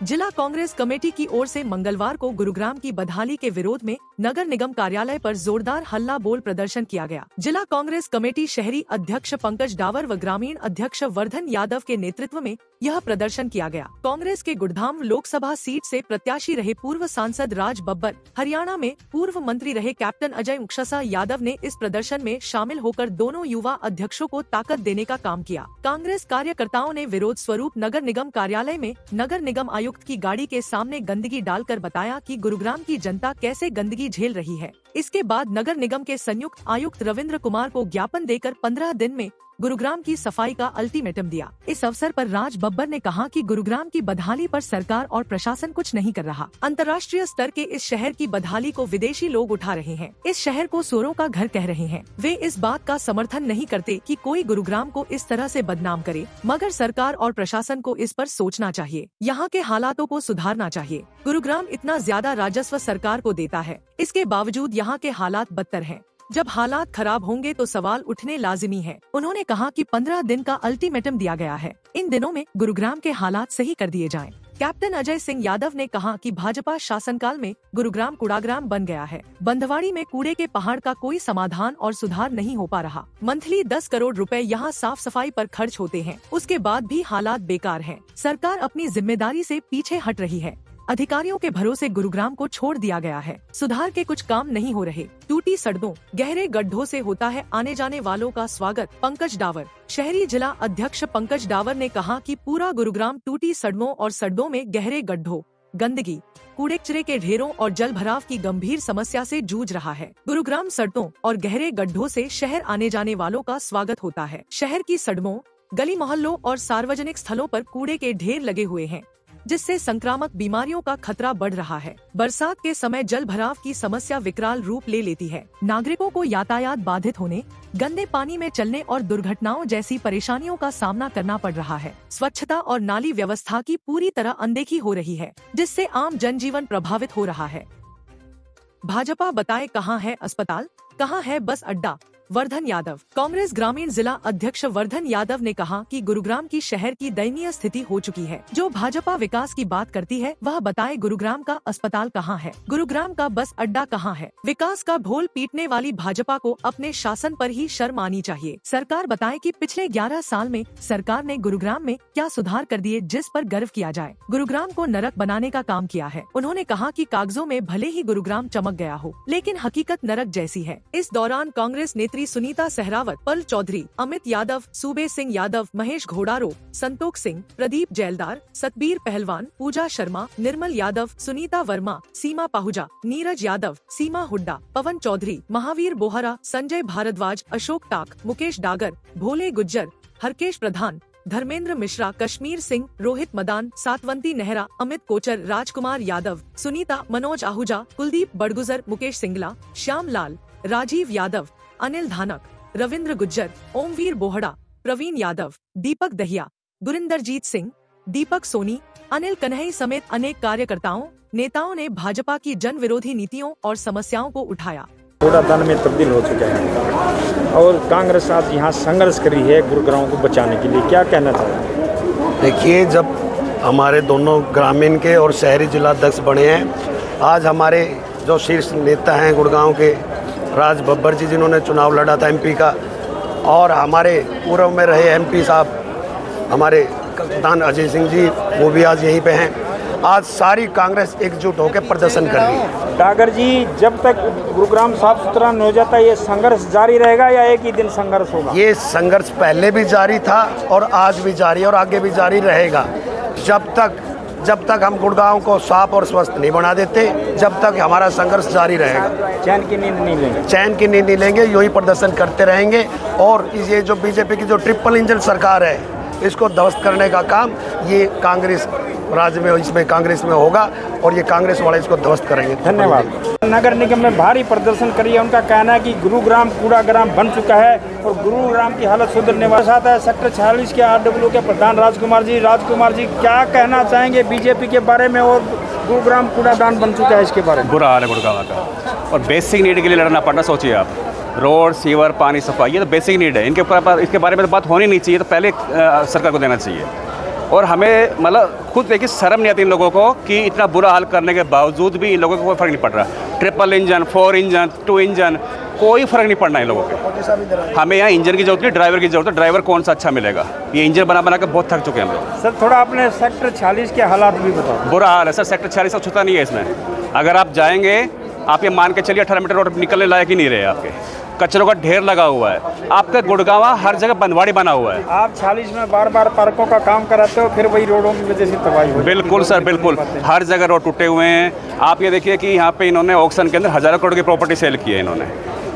जिला कांग्रेस कमेटी की ओर से मंगलवार को गुरुग्राम की बदहाली के विरोध में नगर निगम कार्यालय पर जोरदार हल्ला बोल प्रदर्शन किया गया। जिला कांग्रेस कमेटी शहरी अध्यक्ष पंकज डावर व ग्रामीण अध्यक्ष वर्धन यादव के नेतृत्व में यह प्रदर्शन किया गया। कांग्रेस के गुड़धाम लोकसभा सीट से प्रत्याशी रहे पूर्व सांसद राज बब्बर, हरियाणा में पूर्व मंत्री रहे कैप्टन अजय मुक्शसा यादव ने इस प्रदर्शन में शामिल होकर दोनों युवा अध्यक्षों को ताकत देने का काम किया। कांग्रेस कार्यकर्ताओं ने विरोध स्वरूप नगर निगम कार्यालय में नगर निगम आयुक्त की गाड़ी के सामने गंदगी डालकर बताया कि गुरुग्राम की जनता कैसे गंदगी झेल रही है। इसके बाद नगर निगम के संयुक्त आयुक्त रविंद्र कुमार को ज्ञापन देकर 15 दिन में गुरुग्राम की सफाई का अल्टीमेटम दिया। इस अवसर पर राज बब्बर ने कहा कि गुरुग्राम की बदहाली पर सरकार और प्रशासन कुछ नहीं कर रहा। अंतर्राष्ट्रीय स्तर के इस शहर की बदहाली को विदेशी लोग उठा रहे हैं। इस शहर को चोरों का घर कह रहे हैं। वे इस बात का समर्थन नहीं करते कि कोई गुरुग्राम को इस तरह से बदनाम करे, मगर सरकार और प्रशासन को इस पर सोचना चाहिए। यहाँ के हालातों को सुधारना चाहिए। गुरुग्राम इतना ज्यादा राजस्व सरकार को देता है, इसके बावजूद यहाँ के हालात बदतर हैं। जब हालात खराब होंगे तो सवाल उठने लाजिमी है। उन्होंने कहा कि 15 दिन का अल्टीमेटम दिया गया है। इन दिनों में गुरुग्राम के हालात सही कर दिए जाएं। कैप्टन अजय सिंह यादव ने कहा कि भाजपा शासनकाल में गुरुग्राम कूड़ाग्राम बन गया है। बंधवाड़ी में कूड़े के पहाड़ का कोई समाधान और सुधार नहीं हो पा रहा। मंथली 10 करोड़ रुपए यहाँ साफ सफाई पर खर्च होते हैं, उसके बाद भी हालात बेकार हैं। सरकार अपनी जिम्मेदारी से पीछे हट रही है। अधिकारियों के भरोसे गुरुग्राम को छोड़ दिया गया है। सुधार के कुछ काम नहीं हो रहे। टूटी सड़कों, गहरे गड्ढों से होता है आने जाने वालों का स्वागत। पंकज डावर, शहरी जिला अध्यक्ष पंकज डावर ने कहा कि पूरा गुरुग्राम टूटी सड़कों और सड़कों में गहरे गड्ढों, गंदगी, कूड़े कचरे के ढेरों और जल भराव की गंभीर समस्या से जूझ रहा है। गुरुग्राम सड़कों और गहरे गड्ढों से शहर आने जाने वालों का स्वागत होता है। शहर की सड़कों, गली मोहल्लों और सार्वजनिक स्थलों पर कूड़े के ढेर लगे हुए हैं, जिससे संक्रामक बीमारियों का खतरा बढ़ रहा है। बरसात के समय जल भराव की समस्या विकराल रूप ले लेती है। नागरिकों को यातायात बाधित होने, गंदे पानी में चलने और दुर्घटनाओं जैसी परेशानियों का सामना करना पड़ रहा है। स्वच्छता और नाली व्यवस्था की पूरी तरह अनदेखी हो रही है, जिससे आम जनजीवन प्रभावित हो रहा है। भाजपा बताए कहाँ है अस्पताल, कहाँ है बस अड्डा। वर्धन यादव, कांग्रेस ग्रामीण जिला अध्यक्ष वर्धन यादव ने कहा कि गुरुग्राम की शहर की दयनीय स्थिति हो चुकी है। जो भाजपा विकास की बात करती है वह बताए गुरुग्राम का अस्पताल कहाँ है, गुरुग्राम का बस अड्डा कहाँ है। विकास का ढोल पीटने वाली भाजपा को अपने शासन पर ही शर्म आनी चाहिए। सरकार बताए कि पिछले 11 साल में सरकार ने गुरुग्राम में क्या सुधार कर दिए जिस पर गर्व किया जाए। गुरुग्राम को नरक बनाने का काम किया है। उन्होंने कहा कि कागजों में भले ही गुरुग्राम चमक गया हो, लेकिन हकीकत नरक जैसी है। इस दौरान कांग्रेस नेत्री सुनीता सहरावत, पल चौधरी, अमित यादव, सूबे सिंह यादव, महेश घोड़ारो, संतोख सिंह, प्रदीप जैलदार, सतबीर पहलवान, पूजा शर्मा, निर्मल यादव, सुनीता वर्मा, सीमा पाहुजा, नीरज यादव, सीमा हुड्डा, पवन चौधरी, महावीर बोहरा, संजय भारद्वाज, अशोक टाक, मुकेश डागर, भोले गुज्जर, हरकेश प्रधान, धर्मेंद्र मिश्रा, कश्मीर सिंह, रोहित मदान, सातवंती नेहरा, अमित कोचर, राजकुमार यादव, सुनीता, मनोज आहूजा, कुलदीप बड़गुजर, मुकेश सिंगला, श्याम लाल, राजीव यादव, अनिल धानक, रविंद्र गुज्जर, ओमवीर बोहड़ा, प्रवीण यादव, दीपक दहिया, गुरिंदरजीत सिंह, दीपक सोनी, अनिल कन्हई समेत अनेक कार्यकर्ताओं, नेताओं ने भाजपा की जन विरोधी नीतियों और समस्याओं को उठाया। कूड़ादान में तब्दील हो चुका है और कांग्रेस आज यहाँ संघर्ष कर रही है गुरुग्राम को बचाने के लिए, क्या कहना चाहते? देखिए, जब हमारे दोनों ग्रामीण के और शहरी जिला अध्यक्ष बने हैं, आज हमारे जो शीर्ष नेता हैं गुड़गांव के राज बब्बर जी, जिन्होंने चुनाव लड़ा था एमपी का, और हमारे पूर्व में रहे एमपी साहब हमारे कप्तान अजय सिंह जी, वो भी आज यहीं पे हैं। आज सारी कांग्रेस एकजुट होकर प्रदर्शन कर रही है। डागर जी, जब तक गुरुग्राम साफ सुथरा नहीं हो जाता ये संघर्ष जारी रहेगा या एक ही दिन संघर्ष होगा? ये संघर्ष पहले भी जारी था और आज भी जारी है और आगे भी जारी रहेगा। जब तक हम गुड़गांव को साफ और स्वस्थ नहीं बना देते, जब तक हमारा संघर्ष जारी रहेगा। चैन की नींद नहीं लेंगे। चैन की नींद नहीं लेंगे, यूँ ही प्रदर्शन करते रहेंगे। और ये जो बीजेपी की जो ट्रिपल इंजन सरकार है, इसको ध्वस्त करने का काम ये कांग्रेस राज्य में, इसमें कांग्रेस में होगा और ये कांग्रेस वाले इसको ध्वस्त करेंगे। धन्यवाद। नगर निगम में भारी प्रदर्शन करिए। उनका कहना है कि गुरुग्राम कूड़ाग्राम बन चुका है और गुरुग्राम की हालत सुधरने वाला साथ है। सेक्टर 46 के आरडब्ल्यू के प्रधान राजकुमार जी, क्या कहना चाहेंगे बीजेपी के बारे में और गुरुग्राम कूड़ादान बन चुका है इसके बारे में? बुरा हाल है गुड़गांव का और बेसिक नीड के लिए लड़ना पड़ना। सोचिए आप, रोड, सीवर, पानी, सफाई, ये तो बेसिक नीड है। इसके बारे में तो बात होनी नहीं चाहिए, तो पहले सरकार को देना चाहिए। और हमें मतलब खुद देखिए शर्म नहीं आती इन लोगों को कि इतना बुरा हाल करने के बावजूद भी इन लोगों को कोई फ़र्क नहीं पड़ रहा। ट्रिपल इंजन, 4 इंजन, 2 इंजन, कोई फ़र्क नहीं पड़ना इन लोगों को। हमें यहाँ इंजन की जरूरत नहीं, ड्राइवर की जरूरत है। ड्राइवर कौन सा अच्छा मिलेगा? ये इंजन बना बना के बहुत थक चुके हैं हम लोग। सर थोड़ा अपने सेक्टर 46 के हालात भी बताओ। बुरा हाल है सर, सेक्टर 46 का छूता नहीं है इसमें। अगर आप जाएंगे, आप ये मान के चलिए 18 मीटर रोड निकलने लायक ही नहीं रहे। आपके कचरों का ढेर लगा हुआ है। आपका गुड़गांव हर जगह बंदवाड़ी बना हुआ है। आप 46 में बार बार पार्कों का काम कराते हो, फिर वही रोडों की वजह से तबाही हो। बिल्कुल सर, बिल्कुल हर जगह रोड टूटे हुए हैं। आप ये देखिए कि यहाँ पे इन्होंने ऑक्शन के अंदर हज़ारों करोड़ की प्रॉपर्टी सेल की है इन्होंने,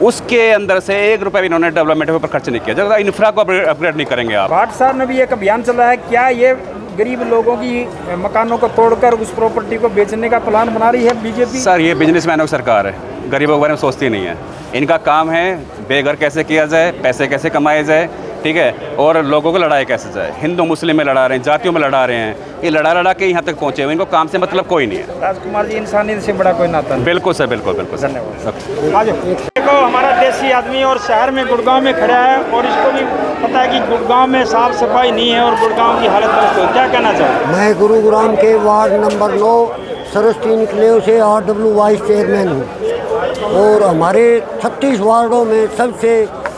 उसके अंदर से 1 रुपया भी इन्होंने डेवलपमेंट के ऊपर खर्च नहीं किया। जब इंफ्रा को अपग्रेड नहीं करेंगे आप। भाट साहब ने भी एक अभियान चला है, क्या ये गरीब लोगों की मकानों को तोड़कर उस प्रॉपर्टी को बेचने का प्लान बना रही है बीजेपी? सर ये बिजनेसमैनों की सरकार है, गरीबों के बारे में सोचती नहीं है। इनका काम है बेघर कैसे किया जाए, पैसे कैसे कमाए जाए, ठीक है, और लोगों को लड़ाई कैसे जाए। हिंदू मुस्लिम में लड़ा रहे हैं, जातियों में लड़ा रहे हैं। ये लड़ा के यहाँ तक पहुँचे हुए, इनको काम से मतलब कोई नहीं है। राजकुमार जी, इंसानियत से बड़ा कोई नाता नहीं। बिल्कुल सर, बिल्कुल बिल्कुल। धन्यवाद। देखो हमारा देसी आदमी और शहर में गुड़गांव में खड़ा है और इसको भी पता है कि गुड़गांव में साफ सफाई नहीं है और गुड़गांव की हालत दुरुस्त हो। क्या कहना चाहोगे? मैं गुरुग्राम के वार्ड नंबर 9 सरस्वती क्लेव से RW वाइस चेयरमैन हूँ और हमारे 36 वार्डों में सबसे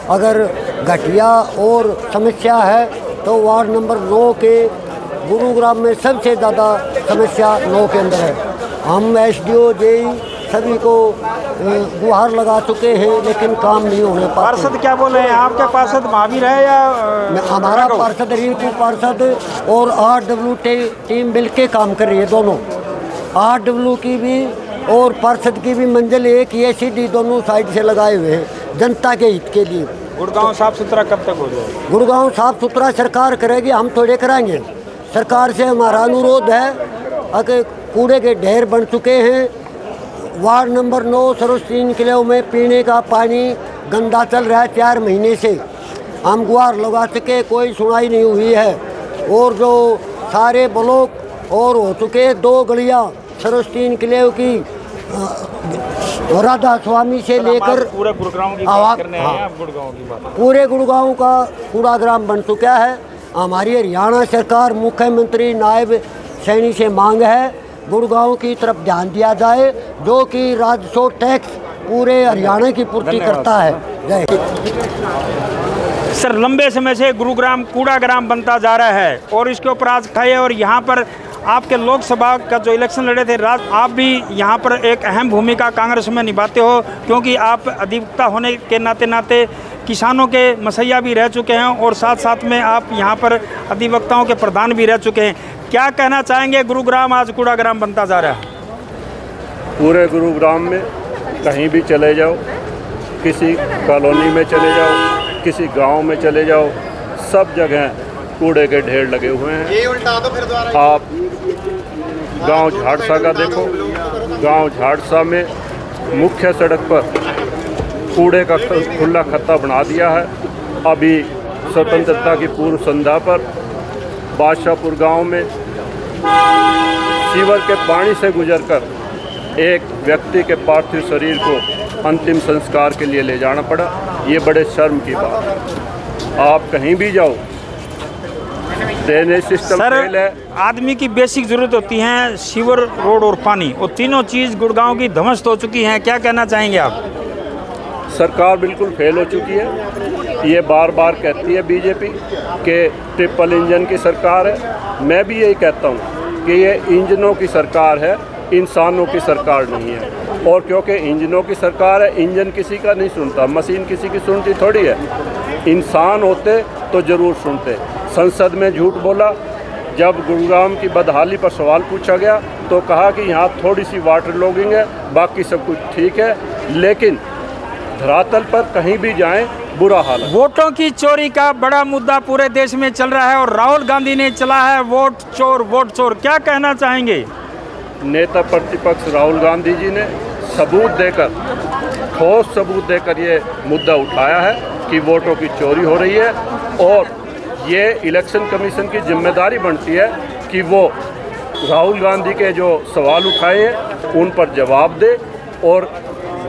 अगर घटिया और समस्या है तो वार्ड नंबर 9 के गुरुग्राम में सबसे ज़्यादा समस्या 9 के अंदर है। हम SDO JE सभी को गुहार लगा चुके हैं लेकिन काम नहीं होने पाता। पार्षद क्या बोल रहे हैं? आपके पार्षद महावीर है या हमारा पार्षद रिंकू पार्षद और RW टीम मिल के काम कर रही है। दोनों RW की भी और पार्षद की भी मंजिल एक ही है, सीधी दोनों साइड से लगाए हुए हैं जनता के हित के लिए। गुड़गांव साफ सुथरा कब तक हो जाएगा? गुड़गांव साफ सुथरा सरकार करेगी, हम थोड़े कराएंगे। सरकार से हमारा अनुरोध है, अगर कूड़े के ढेर बन चुके हैं। वार्ड नंबर 9 सरस्वती क्लेव में पीने का पानी गंदा चल रहा है 4 महीने से। हम गुहार लगा सके, कोई सुनाई नहीं हुई है। और जो सारे ब्लॉक और हो चुके 2 गलियाँ सरस्वती क्लेव की राधा स्वामी से लेकर पूरे गुड़गांव की बात करने आए हैं आप? गुड़गांव की बात, पूरे गुड़गांव का कूड़ाग्राम बन चुका है। हमारी हरियाणा सरकार मुख्यमंत्री नायब सैनी से मांग है गुड़गांव की तरफ ध्यान दिया जाए, जो कि राजस्व टैक्स पूरे हरियाणा की पूर्ति करता है। जय हिंद। सर लंबे समय से गुरुग्राम कूड़ाग्राम बनता जा रहा है और इसके ऊपर आज खाए और यहाँ पर आपके लोकसभा का जो इलेक्शन लड़े थे आप भी यहाँ पर एक अहम भूमिका कांग्रेस में निभाते हो, क्योंकि आप अधिवक्ता होने के नाते किसानों के मसैया भी रह चुके हैं और साथ साथ में आप यहाँ पर अधिवक्ताओं के प्रधान भी रह चुके हैं। क्या कहना चाहेंगे? गुरुग्राम आज कूड़ाग्राम बनता जा रहा है। पूरे गुरुग्राम में कहीं भी चले जाओ, किसी कॉलोनी में चले जाओ, किसी गांव में चले जाओ, सब जगह कूड़े के ढेर लगे हुए हैं। ये उल्टा दो फिर दोबारा। आप गांव झाड़सा का देखो, गांव झाड़सा में मुख्य सड़क पर कूड़े का खुला खत्ता बना दिया है। अभी स्वतंत्रता की पूर्व संध्या पर बादशाहपुर गांव में सीवर के पानी से गुजरकर एक व्यक्ति के पार्थिव शरीर को अंतिम संस्कार के लिए ले जाना पड़ा। ये बड़े शर्म की बात है। आप कहीं भी जाओ, ड्रेनेज सिस्टम फेल है। आदमी की बेसिक जरूरत होती है सीवर, रोड और पानी, और तीनों चीज़ गुड़गांव की ध्वस्त हो चुकी हैं। क्या कहना चाहेंगे आप? सरकार बिल्कुल फेल हो चुकी है। ये बार बार कहती है बीजेपी कि ट्रिपल इंजन की सरकार है। मैं भी यही कहता हूँ कि ये इंजनों की सरकार है, इंसानों की सरकार नहीं है। और क्योंकि इंजनों की सरकार है, इंजन किसी का नहीं सुनता, मशीन किसी की सुनती थोड़ी है। इंसान होते तो ज़रूर सुनते। संसद में झूठ बोला। जब गुरुग्राम की बदहाली पर सवाल पूछा गया तो कहा कि यहाँ थोड़ी सी वाटर लॉगिंग है, बाकी सब कुछ ठीक है। लेकिन धरातल पर कहीं भी जाएं बुरा हाल है। वोटों की चोरी का बड़ा मुद्दा पूरे देश में चल रहा है और राहुल गांधी ने चला है वोट चोर वोट चोर। क्या कहना चाहेंगे? नेता प्रतिपक्ष राहुल गांधी जी ने सबूत देकर, ठोस सबूत देकर ये मुद्दा उठाया है कि वोटों की चोरी हो रही है। और ये इलेक्शन कमीशन की जिम्मेदारी बनती है कि वो राहुल गांधी के जो सवाल उठाए हैं उन पर जवाब दे। और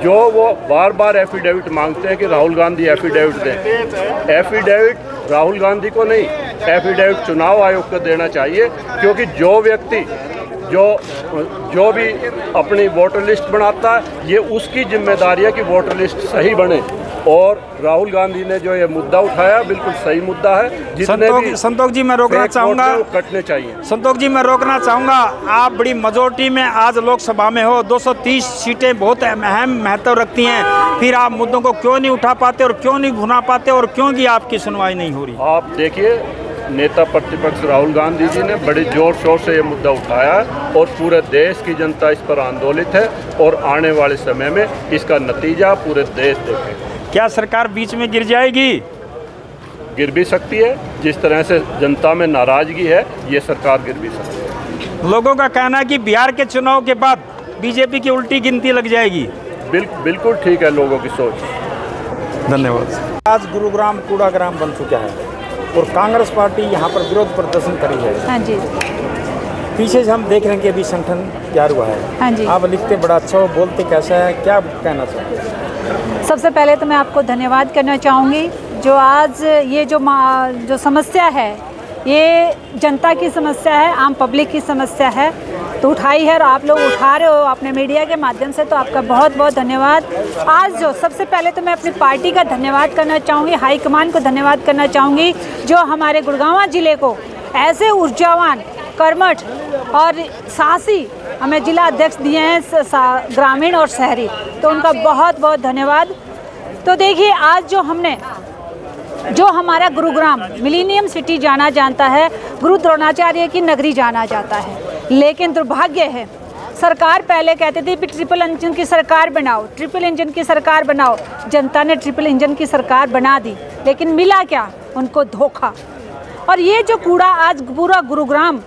जो वो बार बार एफिडेविट मांगते हैं कि राहुल गांधी एफिडेविट दें, एफिडेविट राहुल गांधी को नहीं, एफिडेविट चुनाव आयोग को देना चाहिए, क्योंकि जो व्यक्ति जो भी अपनी वोटर लिस्ट बनाता है ये उसकी जिम्मेदारी है कि वोटर लिस्ट सही बने। और राहुल गांधी ने जो ये मुद्दा उठाया बिल्कुल सही मुद्दा है। जितने भी संतोष जी मैं रोकना चाहूँगा, कटने चाहिए। संतोष जी मैं रोकना चाहूँगा, आप बड़ी मेजोरिटी में आज लोकसभा में हो, 230 सीटें बहुत अहम महत्व रखती हैं, फिर आप मुद्दों को क्यों नहीं उठा पाते और क्यों नहीं भुना पाते और क्यों की आपकी सुनवाई नहीं हो रही? आप देखिए, नेता प्रतिपक्ष राहुल गांधी जी ने बड़े जोर शोर से ये मुद्दा उठाया है और पूरे देश की जनता इस पर आंदोलित है और आने वाले समय में इसका नतीजा पूरे देश देखेगा। क्या सरकार बीच में गिर जाएगी? गिर भी सकती है, जिस तरह से जनता में नाराजगी है ये सरकार गिर भी सकती है। लोगों का कहना है कि बिहार के चुनाव के बाद बीजेपी की उल्टी गिनती लग जाएगी। बिल्कुल ठीक है लोगों की सोच। धन्यवाद। आज गुरुग्राम कूड़ा ग्राम बन चुका है और कांग्रेस पार्टी यहाँ पर विरोध प्रदर्शन करी है। हाँ जी। पीछे से हम देख रहे हैं कि अभी संगठन तैयार हुआ है। हाँ जी। आप लिखते बड़ा अच्छा हो, बोलते कैसा है, क्या कहना चाहते हैं? सबसे पहले तो मैं आपको धन्यवाद करना चाहूँगी, जो आज ये जो समस्या है ये जनता की समस्या है, आम पब्लिक की समस्या है, तो उठाई है और आप लोग उठा रहे हो अपने मीडिया के माध्यम से, तो आपका बहुत बहुत धन्यवाद। आज जो सबसे पहले तो मैं अपनी पार्टी का धन्यवाद करना चाहूँगी, हाईकमान को धन्यवाद करना चाहूँगी, जो हमारे गुड़गांव जिले को ऐसे ऊर्जावान, कर्मठ और साहसी हमें जिला अध्यक्ष दिए हैं, ग्रामीण और शहरी, तो उनका बहुत बहुत धन्यवाद। तो देखिए, आज जो हमारा गुरुग्राम मिलेनियम सिटी जाना जानता है, गुरु द्रोणाचार्य की नगरी जाना जाता है, लेकिन दुर्भाग्य है सरकार पहले कहती थी ट्रिपल इंजन की सरकार बनाओ, ट्रिपल इंजन की सरकार बनाओ। जनता ने ट्रिपल इंजन की सरकार बना दी, लेकिन मिला क्या? उनको धोखा। और ये जो कूड़ा आज पूरा गुरुग्राम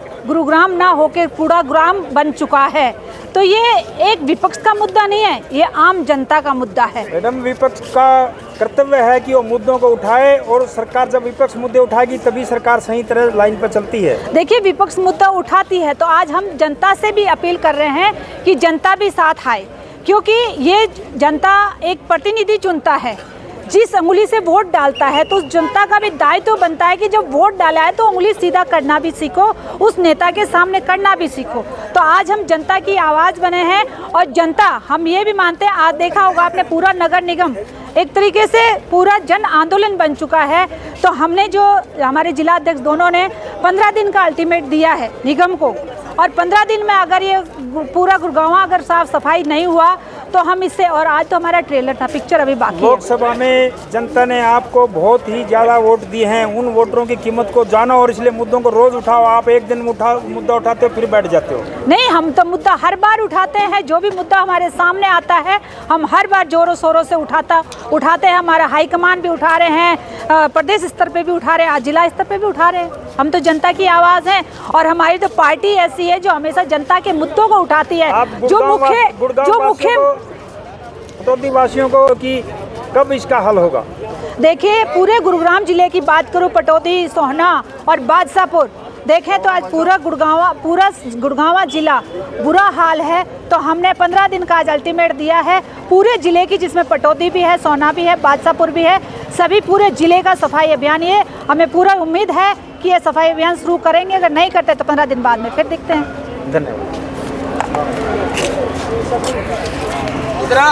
ना होकर कूड़ा ग्राम बन चुका है, तो ये एक विपक्ष का मुद्दा नहीं है, ये आम जनता का मुद्दा है। मैडम, विपक्ष का कर्तव्य है कि वो मुद्दों को उठाए और सरकार जब विपक्ष मुद्दे उठाएगी तभी सरकार सही तरह लाइन पर चलती है। देखिए, विपक्ष मुद्दा उठाती है तो आज हम जनता से भी अपील कर रहे हैं कि जनता भी साथ आए, क्योंकि ये जनता एक प्रतिनिधि चुनता है, जिस उंगली से वोट डालता है, तो उस जनता का भी दायित्व तो बनता है कि जब वोट डाला है तो उंगली सीधा करना भी सीखो, उस नेता के सामने करना भी सीखो। तो आज हम जनता की आवाज़ बने हैं और जनता, हम ये भी मानते हैं, आज देखा होगा आपने पूरा नगर निगम एक तरीके से पूरा जन आंदोलन बन चुका है। तो हमने जो हमारे जिला अध्यक्ष दोनों ने 15 दिन का अल्टीमेट दिया है निगम को, और 15 दिन में अगर ये पूरा गुड़गांव अगर साफ सफाई नहीं हुआ तो हम इससे, और आज तो हमारा ट्रेलर था, पिक्चर अभी बाकी है। लोकसभा में जनता ने आपको बहुत ही ज़्यादा वोट दिए हैं, उन वोटरों की कीमत को जानो और इसलिए मुद्दों को रोज उठाओ। आप एक दिन मुद्दा उठाते हो फिर बैठ जाते हो। नहीं, हम तो मुद्दा हर बार उठाते हैं, जो भी मुद्दा हमारे सामने आता है हम हर बार जोरों शोरों से उठाते हैं। हमारा हाईकमान भी उठा रहे हैं, प्रदेश स्तर पे भी उठा रहे हैं, आज जिला स्तर पे भी उठा रहे हैं। हम तो जनता की आवाज़ हैं और हमारी तो पार्टी ऐसी है जो हमेशा जनता के मुद्दों को उठाती है। जो मुख्य पटौदी वासियों को कि कब इसका हल होगा? देखिए, पूरे गुरुग्राम जिले की बात करूँ, पटौदी, सोहना और बादशाहपुर देखें तो आज पूरा गुड़गांव जिला बुरा हाल है। तो हमने 15 दिन का आज अल्टीमेट दिया है पूरे जिले की, जिसमें पटौदी भी है, सोहना भी है, बादशाहपुर भी है, सभी पूरे जिले का सफाई अभियान। ये हमें पूरा उम्मीद है कि ये सफाई अभियान शुरू करेंगे, अगर नहीं करते तो 15 दिन बाद में फिर दिखते हैं। धन्यवाद। बड़ा